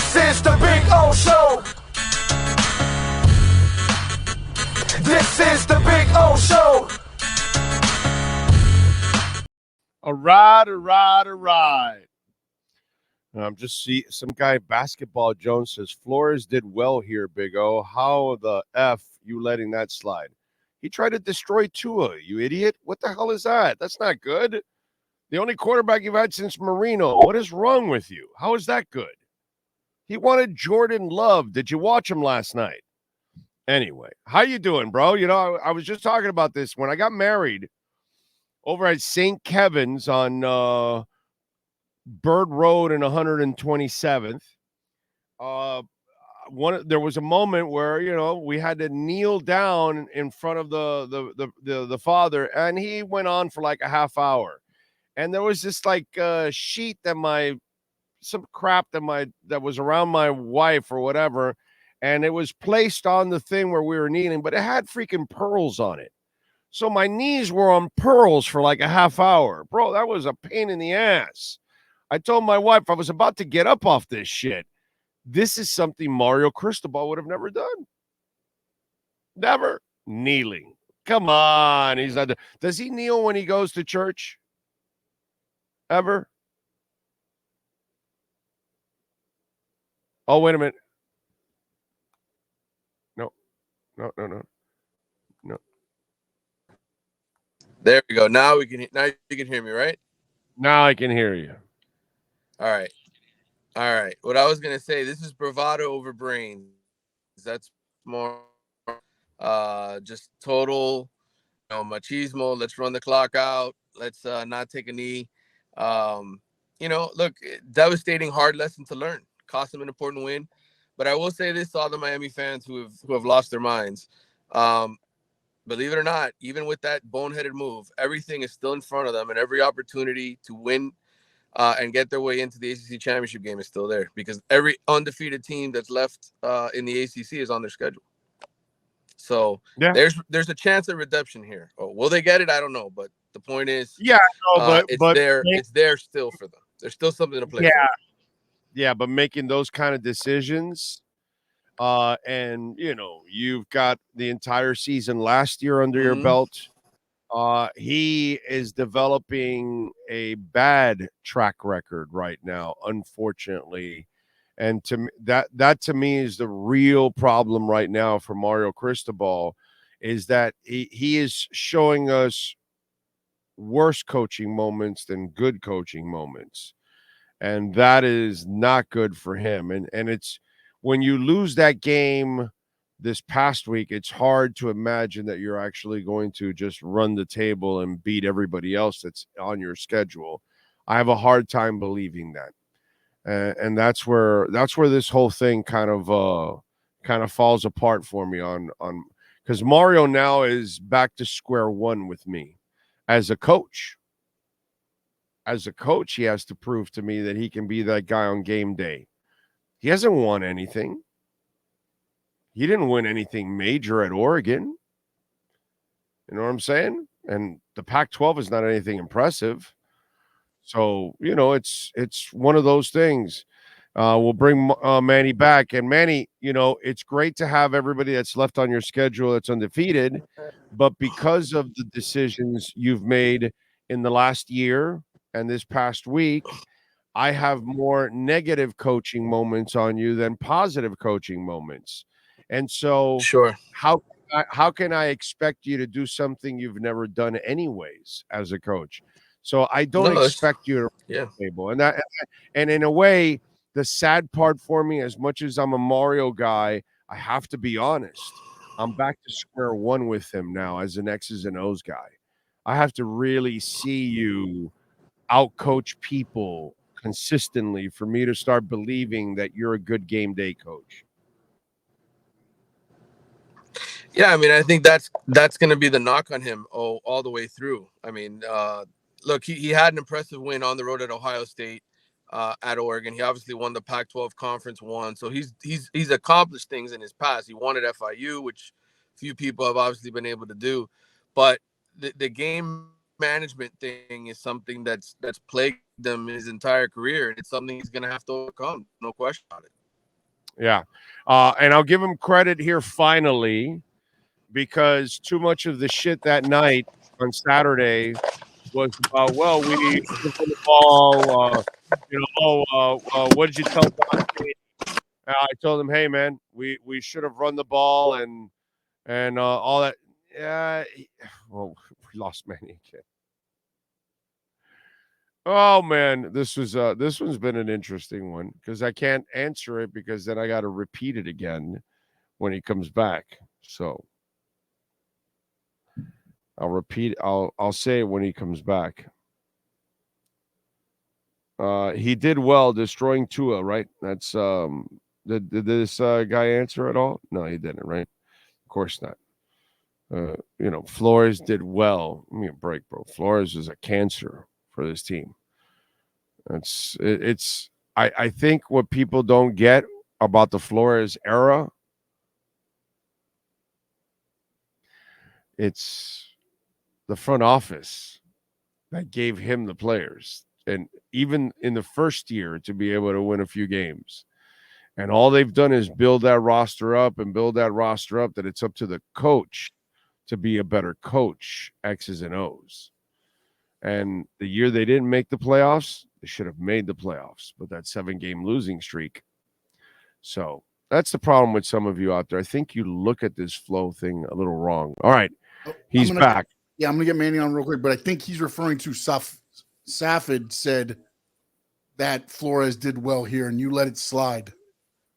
This is the Big O Show. This is the Big O Show. All right. Just see some guy, Basketball Jones says, Flores did well here, Big O. How the F you letting that slide? He tried to destroy Tua, you idiot. What the hell is that? That's not good. The only quarterback you've had since Marino. What is wrong with you? How is that good? He wanted Jordan Love. Did you watch him last night? Anyway, how you doing, bro? You know, I was just talking about this. When I got married over at St. Kevin's on Bird Road and 127th, there was a moment where, you know, we had to kneel down in front of the father, and he went on for like a half hour. And there was this like sheet that some crap that was around my wife or whatever, and it was placed on the thing where we were kneeling, but it had freaking pearls on it. So my knees were on pearls for like a half hour. Bro, that was a pain in the ass. I told my wife I was about to get up off this shit. This is something Mario Cristobal would have never done. Never. Kneeling. Come on. He's not. Does he kneel when he goes to church? Ever? Oh, wait a minute. No. There we go. Now you can hear me, right? Now I can hear you. All right. What I was gonna say, this is bravado over brains. That's more just total, machismo. Let's run the clock out. Let's not take a knee. Look, devastating, hard lesson to learn. Cost them an important win. But I will say this to all the Miami fans who have lost their minds. Believe it or not, even with that boneheaded move, everything is still in front of them, and every opportunity to win and get their way into the ACC championship game is still there, because every undefeated team that's left in the ACC is on their schedule. So yeah, there's a chance of redemption here. Oh, will they get it? I don't know, but the point is, it's there still for them. There's still something to play for. Yeah, but making those kind of decisions, and you've got the entire season last year under your belt. He is developing a bad track record right now, unfortunately. And that to me is the real problem right now for Mario Cristobal, is that he is showing us worse coaching moments than good coaching moments. And that is not good for him. And it's when you lose that game this past week, it's hard to imagine that you're actually going to just run the table and beat everybody else that's on your schedule. I have a hard time believing that. And that's where this whole thing kind of falls apart for me on because Mario now is back to square one with me as a coach. As a coach, he has to prove to me that he can be that guy on game day. He hasn't won anything. He didn't win anything major at Oregon. You know what I'm saying? And the Pac-12 is not anything impressive. So, it's one of those things. We'll bring Manny back. And Manny, it's great to have everybody that's left on your schedule that's undefeated. But because of the decisions you've made in the last year and this past week, I have more negative coaching moments on you than positive coaching moments. And so sure, how can I expect you to do something you've never done anyways as a coach? So I don't expect you to run the table. And in a way, the sad part for me, as much as I'm a Mario guy, I have to be honest. I'm back to square one with him now as an X's and O's guy. I have to really see you outcoach people consistently for me to start believing that you're a good game day coach. Yeah, I mean, I think that's going to be the knock on him all the way through. I mean, look, he had an impressive win on the road at Ohio State, at Oregon. He obviously won the Pac-12 Conference 1, so he's accomplished things in his past. He won at FIU, which few people have obviously been able to do. But the game management thing is something that's plagued him his entire career, and it's something he's going to have to overcome. No question about it. Yeah. And I'll give him credit here finally, because too much of the shit that night on Saturday was about, well, we should have won the ball. What did you tell Don Chaney? I told him, hey, man, we should have run the ball and all that. Yeah. Well, we lost Manny again. Oh man, this one's been an interesting one because I can't answer it because then I got to repeat it again when he comes back. So I'll say it when he comes back. He did well destroying Tua, right? That's did this guy answer at all? No, he didn't, right? Of course not. Flores did well. Give me a break, bro. Flores is a cancer for this team. I think what people don't get about the Flores era, it's the front office that gave him the players. And even in the first year to be able to win a few games. And all they've done is build that roster up that it's up to the coach to be a better coach, X's and O's. And the year they didn't make the playoffs, they should have made the playoffs, but that 7-game losing streak. So that's the problem with some of you out there. I think you look at this flow thing a little wrong. All right, he's back. Yeah, I'm going to get Manny on real quick, but I think he's referring to Safid said that Flores did well here, and you let it slide.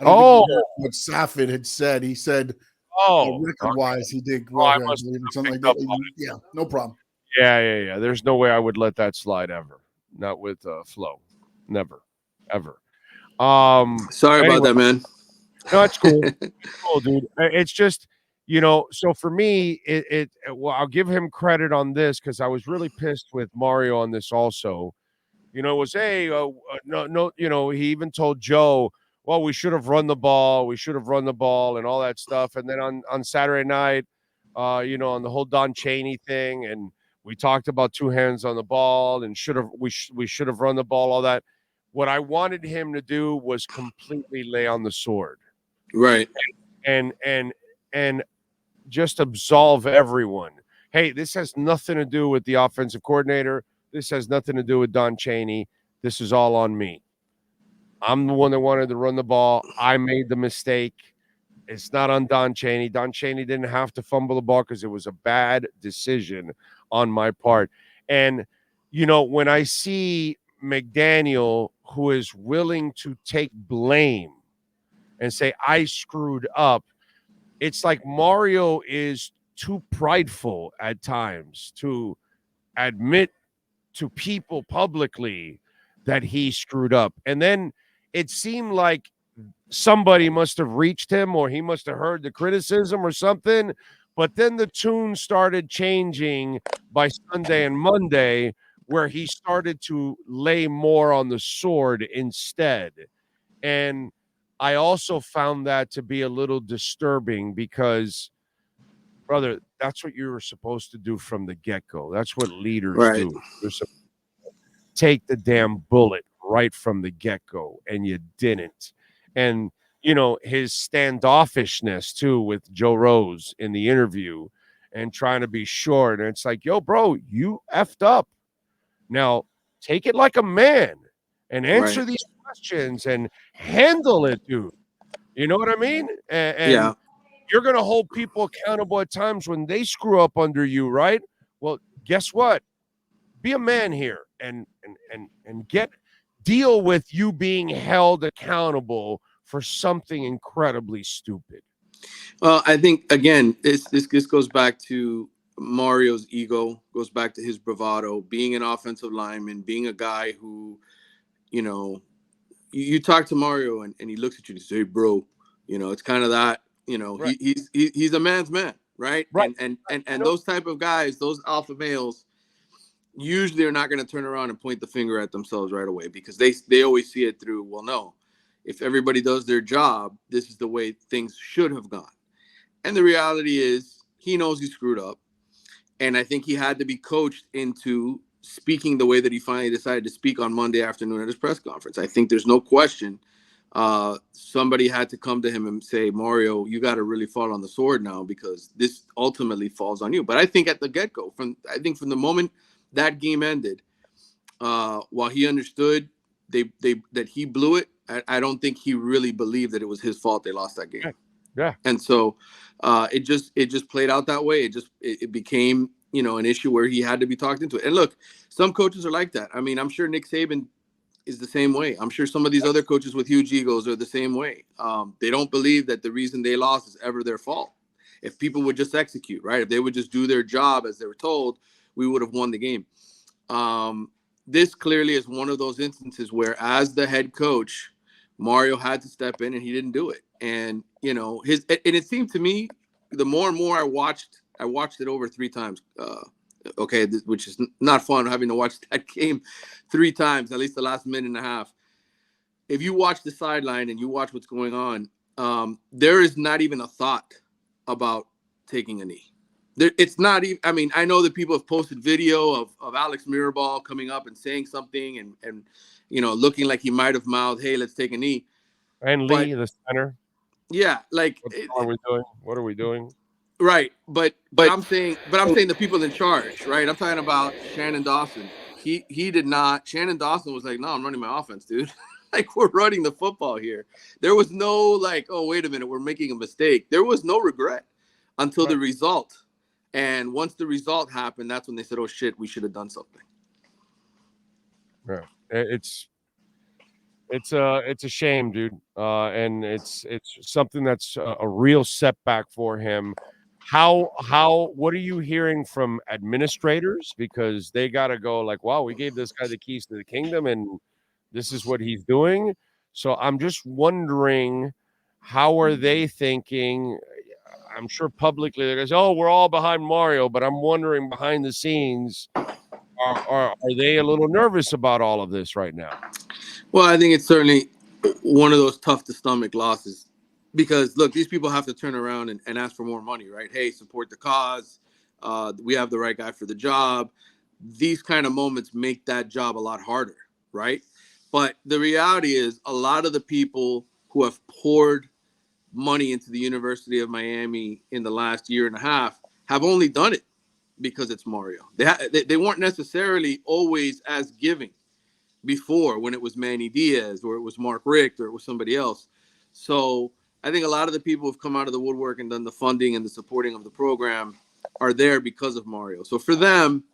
I don't think what Safid had said. He said, record-wise, he did well here, I believe, or something like that. Yeah, no problem. Yeah. There's no way I would let that slide ever. Not with Flo. Never. Ever. Sorry about that, man. No, it's cool. It's cool, dude. It's just, so for me, I'll give him credit on this because I was really pissed with Mario on this also. It was, hey, no, he even told Joe, well, we should have run the ball. We should have run the ball and all that stuff. And then on Saturday night, on the whole Don Chaney thing, and we talked about 2 hands on the ball and we should have run the ball, all that. What I wanted him to do was completely lay on the sword. Right. And just absolve everyone. Hey, this has nothing to do with the offensive coordinator. This has nothing to do with Don Chaney. This is all on me. I'm the one that wanted to run the ball. I made the mistake. It's not on Don Chaney. Don Chaney didn't have to fumble the ball because it was a bad decision on my part. And, when I see McDaniel, who is willing to take blame and say, I screwed up, it's like Mario is too prideful at times to admit to people publicly that he screwed up. And then it seemed like somebody must have reached him or he must have heard the criticism or something. But then the tune started changing by Sunday and Monday, where he started to lay more on the sword instead. And I also found that to be a little disturbing because, brother, that's what you were supposed to do from the get-go. That's what leaders do. You're supposed to take the damn bullet right from the get-go, and you didn't. And, his standoffishness, too, with Joe Rose in the interview and trying to be short. And it's like, yo, bro, you effed up. Now, take it like a man and answer these questions and handle it, dude. You know what I mean? And you're going to hold people accountable at times when they screw up under you, right? Well, guess what? Be a man here and deal with you being held accountable for something incredibly stupid. Well, I think, again, this goes back to Mario's ego, goes back to his bravado, being an offensive lineman, being a guy who, you talk to Mario and he looks at you and says, hey, bro, it's kind of that, right. He's a man's man, right? And those type of guys, those alpha males, usually are not going to turn around and point the finger at themselves right away because they always see it through, well, no, if everybody does their job, this is the way things should have gone. And the reality is he knows he screwed up. And I think he had to be coached into speaking the way that he finally decided to speak on Monday afternoon at his press conference. I think there's no question somebody had to come to him and say, Mario, you got to really fall on the sword now because this ultimately falls on you. But I think at the get-go, from the moment that game ended, while he understood that he blew it, I don't think he really believed that it was his fault they lost that game. Yeah. And so it just played out that way. It became, an issue where he had to be talked into it. And look, some coaches are like that. I mean, I'm sure Nick Saban is the same way. I'm sure some of these other coaches with huge egos are the same way. They don't believe that the reason they lost is ever their fault. If people would just execute, right? If they would just do their job as they were told, we would have won the game. This clearly is one of those instances where, as the head coach, Mario had to step in and he didn't do it. And, and it seemed to me, the more and more I watched it over 3 times. Which is not fun having to watch that game 3 times, at least the last minute and a half. If you watch the sideline and you watch what's going on, there is not even a thought about taking a knee. It's not even, I mean, I know that people have posted video of Alex Mirabal coming up and saying something and looking like he might have mouthed, hey, let's take a knee. And Lee, the center. Yeah, like what are we doing? Right, but I'm saying the people in charge, right? I'm talking about Shannon Dawson. He did not. Shannon Dawson was like, no, I'm running my offense, dude. Like, we're running the football here. There was no like, oh, wait a minute, we're making a mistake. There was no regret until the result. And once the result happened, that's when they said, oh shit, we should have done something. Yeah, it's a shame, dude. And it's something that's a real setback for him. What are you hearing from administrators? Because they got to go like, wow, we gave this guy the keys to the kingdom and this is what he's doing. So I'm just wondering, how are they thinking? I'm sure publicly they're going to say, oh, we're all behind Mario, but I'm wondering behind the scenes, are they a little nervous about all of this right now? Well, I think it's certainly one of those tough to stomach losses because, look, these people have to turn around and ask for more money, right? Hey, support the cause. We have the right guy for the job. These kind of moments make that job a lot harder, right? But the reality is a lot of the people who have poured money into the University of Miami in the last year and a half have only done it because it's Mario. They weren't necessarily always as giving before, when it was Manny Diaz or it was Mark Richt or it was somebody else. So I think a lot of the people who've come out of the woodwork and done the funding and the supporting of the program are there because of Mario. So for them,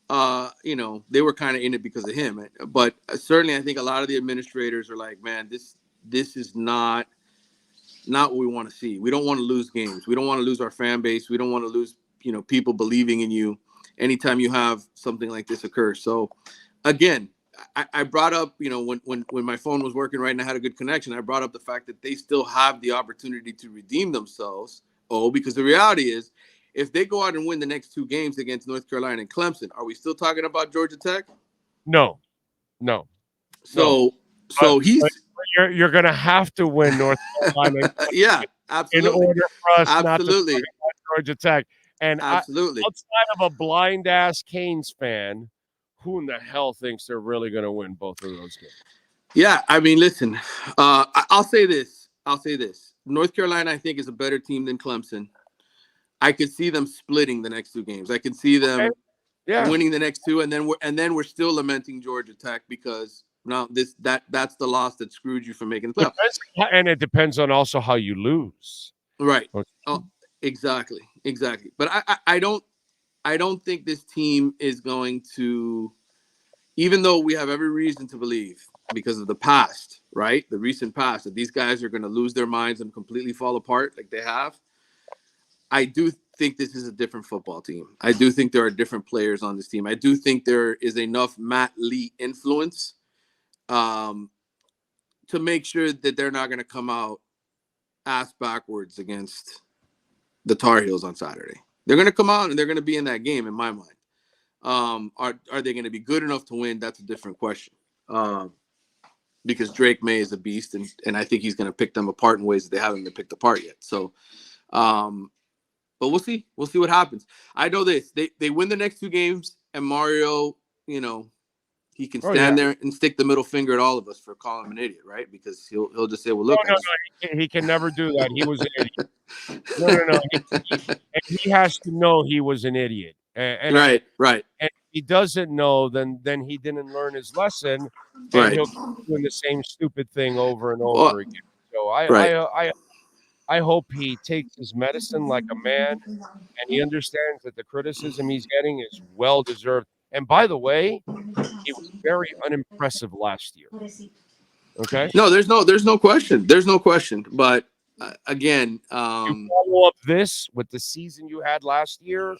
they were kind of in it because of him. But certainly I think a lot of the administrators are like, man, this is not what we want to see. We don't want to lose games. We don't want to lose our fan base. We don't want to lose, people believing in you anytime you have something like this occur. So again, I brought up, when my phone was working right and I had a good connection, I brought up the fact that they still have the opportunity to redeem themselves. Because the reality is, if they go out and win the next 2 games against North Carolina and Clemson, are we still talking about Georgia Tech? No. So you're going to have to win North Carolina. Yeah, absolutely. In order for us absolutely. not to talk about Georgia Tech. And absolutely. Outside of a blind ass Canes fan, who in the hell thinks they're really going to win both of those games? Yeah, I mean, listen, I'll say this. North Carolina, I think, is a better team than Clemson. I could see them splitting the next 2 games. I could see them winning the next 2, and then we're still lamenting Georgia Tech because now that's the loss that screwed you from making the playoffs. And it depends on also how you lose. Right. Oh, exactly. But I don't think this team is going to, even though we have every reason to believe because of the past, right? The recent past, that these guys are going to lose their minds and completely fall apart like they have. I do think this is a different football team. I do think there are different players on this team. I do think there is enough Matt Lee influence to make sure that they're not going to come out ass backwards against the Tar Heels on Saturday. They're going to come out and they're going to be in that game, in my mind. Are they going to be good enough to win? That's a different question. Because Drake May is a beast, and I think he's going to pick them apart in ways that they haven't been picked apart yet. So, but we'll see. We'll see what happens. I know this. They win the next 2 games, and Mario, he he can stand there and stick the middle finger at all of us for calling him an idiot, right? Because he'll just say, "Well, look." No, he can never do that. He was an idiot. No. He has to know he was an idiot. And right. And if he doesn't know, then he didn't learn his lesson, and Right. he'll keep doing the same stupid thing over and over again. So I hope he takes his medicine like a man, and he understands that the criticism he's getting is well deserved. And by the way, he was very unimpressive last year. Okay. No, there's no question. There's no question. But again, you follow up this with the season you had last year.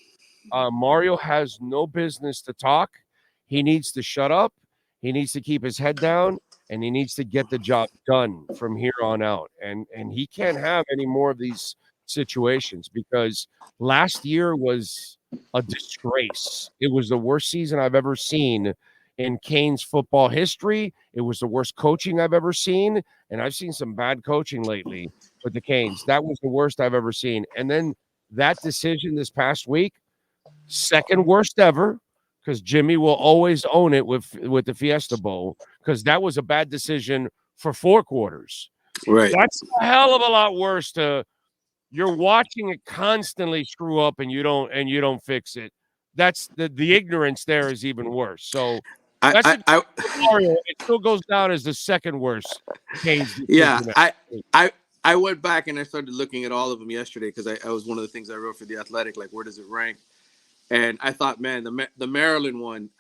Mario has no business to talk. He needs to shut up. He needs to keep his head down, and he needs to get the job done from here on out. And he can't have any more of these situations, because last year was a disgrace. It was the worst season I've ever seen in Canes football history. It was the worst coaching I've ever seen, and I've seen some bad coaching lately with the Canes. That was the worst I've ever seen. And then that decision this past week, second worst ever, because Jimmy will always own it with the Fiesta Bowl, because that was a bad decision for 4 quarters. Right. That's a hell of a lot worse. You're watching it constantly screw up, and you don't fix it. That's the ignorance there is even worse. So Mario, it still goes down as the second worst Canes decision. Yeah, I went back and I started looking at all of them yesterday, because I was one of the things I wrote for The Athletic, like, where does it rank? And I thought, man, the Maryland one,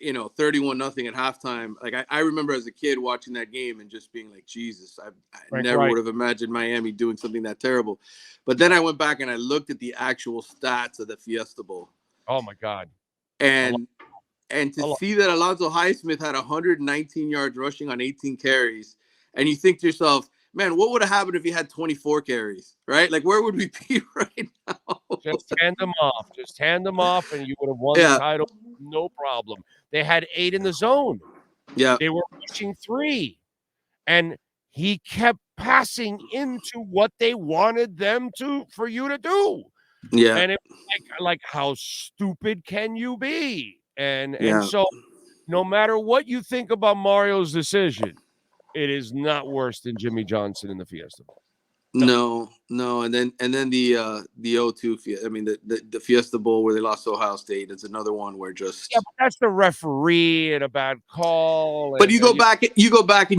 31-0 at halftime. Like, I remember as a kid watching that game and just being like, Jesus, I never would have imagined Miami doing something that terrible. But then I went back and I looked at the actual stats of the Fiesta Bowl. Oh my God. And to see that Alonzo Highsmith had 119 yards rushing on 18 carries, and you think to yourself, man, what would have happened if he had 24 carries, right? Like, where would we be right now? Just hand them off, and you would have won the title, no problem. They had 8 in the zone. Yeah. They were pushing 3. And he kept passing into what they wanted them for you to do. Yeah. And it was like how stupid can you be? And so no matter what you think about Mario's decision, it is not worse than Jimmy Johnson in the Fiesta Bowl. No. And then the O2 I mean the Fiesta Bowl where they lost to Ohio State is another one where just but that's the referee and a bad call. But you go back and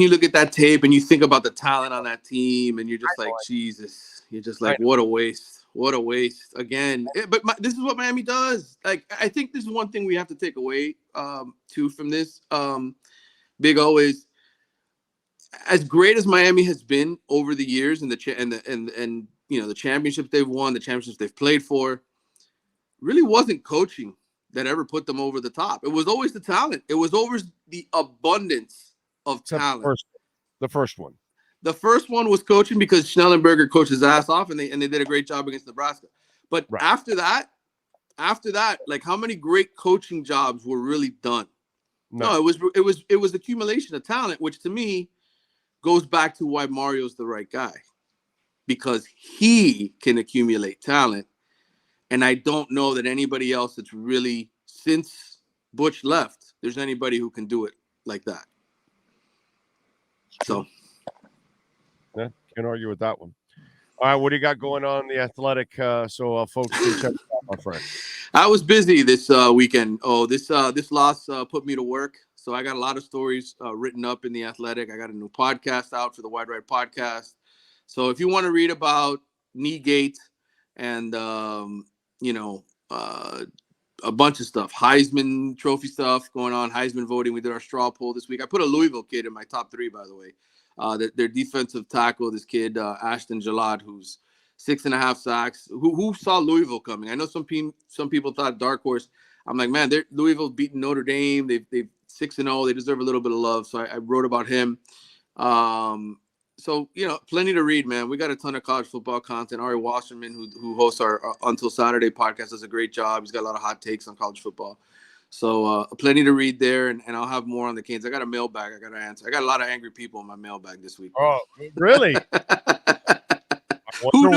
you look at that tape and you think about the talent on that team, and you're just like, Jesus, you're just like, what a waste. What a waste again. But this is what Miami does. Like, I think this is one thing we have to take away too from this. Big O is, as great as Miami has been over the years, and the championships they've won, the championships they've played for, really wasn't coaching that ever put them over the top. It was always the talent. It was always the abundance of talent. The first one. The first one was coaching, because Schnellenberger coached his ass off, and they did a great job against Nebraska. But after that, like, how many great coaching jobs were really done? No, it was accumulation of talent, which to me goes back to why Mario's the right guy, because he can accumulate talent. And I don't know that anybody else that's really, since Butch left, there's anybody who can do it like that. So. Yeah, can't argue with that one. All right, what do you got going on in The Athletic, so folks can check it out, my friend? I was busy this weekend. This loss put me to work. So I got a lot of stories written up in The Athletic. I got a new podcast out for the Wide Right podcast. So if you want to read about Kneegate and, a bunch of stuff, Heisman Trophy stuff going on, Heisman voting. We did our straw poll this week. I put a Louisville kid in my top 3, by the way. Their defensive tackle, this kid, Ashton Jalad, who's 6.5 sacks. Who saw Louisville coming? I know some people thought dark horse. I'm like, man, Louisville beaten Notre Dame. They've 6-0. They deserve a little bit of love. So I wrote about him. So, plenty to read, man. We got a ton of college football content. Ari Wasserman, who hosts our Until Saturday podcast, does a great job. He's got a lot of hot takes on college football. So plenty to read there, and I'll have more on the Canes. I got a mailbag I got to answer. I got a lot of angry people in my mailbag this week. Oh, really? Who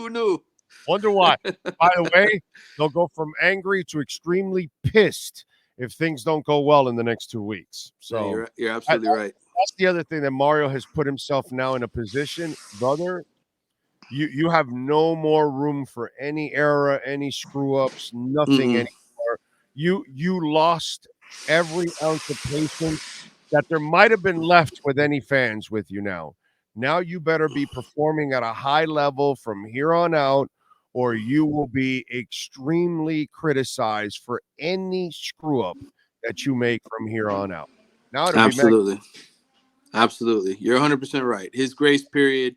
knew? Wonder why. By the way, they'll go from angry to extremely pissed if things don't go well in the next 2 weeks. So yeah, you're absolutely right. That's the other thing that Mario has put himself now in a position, brother. You have no more room for any error, any screw ups, nothing anymore. You lost every ounce of patience that there might have been left with any fans with you now. Now you better be performing at a high level from here on out, or you will be extremely criticized for any screw up that you make from here on out. Now it'll Absolutely. Absolutely. You're 100% right. His grace period.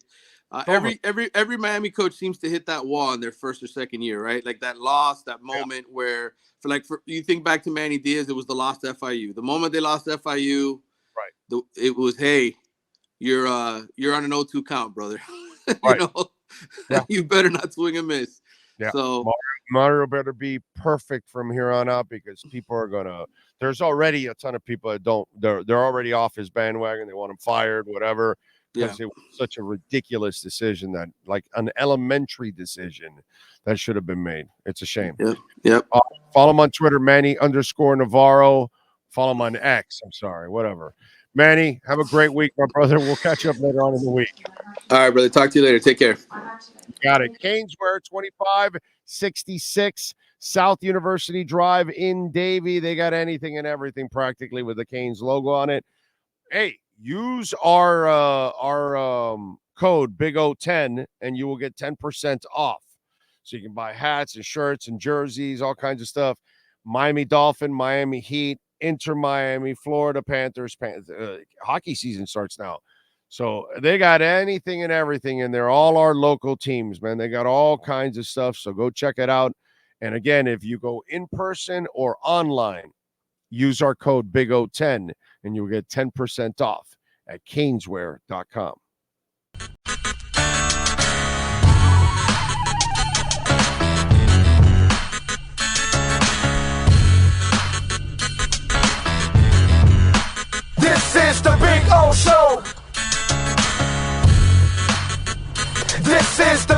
Every Miami coach seems to hit that wall in their first or second year, right? Like that loss, that moment where you think back to Manny Diaz, it was the loss to FIU. The moment they lost to FIU, right? It was, hey, you're on an 0-2 count, brother. Right. You better not swing and miss. Yeah. So Mario better be perfect from here on out, because people are gonna. There's already a ton of people that don't. They're already off his bandwagon. They want him fired, whatever. Because it was such a ridiculous decision, that like an elementary decision that should have been made. It's a shame. Yep. Follow him on Twitter, Manny_Navarro. Follow him on X. I'm sorry, whatever. Manny, have a great week, my brother. We'll catch up later on in the week. All right, brother. Talk to you later. Take care. Got it. Caneswear, 2566 South University Drive in Davie. They got anything and everything practically with the Canes logo on it. Hey, use our code BIG010 and you will get 10% off. So you can buy hats and shirts and jerseys, all kinds of stuff. Miami Dolphin, Miami Heat, InterMiami, Florida Panthers. Hockey season starts now. So they got anything and everything in there. All our local teams, man. They got all kinds of stuff. So go check it out. And again, if you go in person or online, use our code BIG010 and you'll get 10% off at caneswear.com. This is the Big O Show. This is the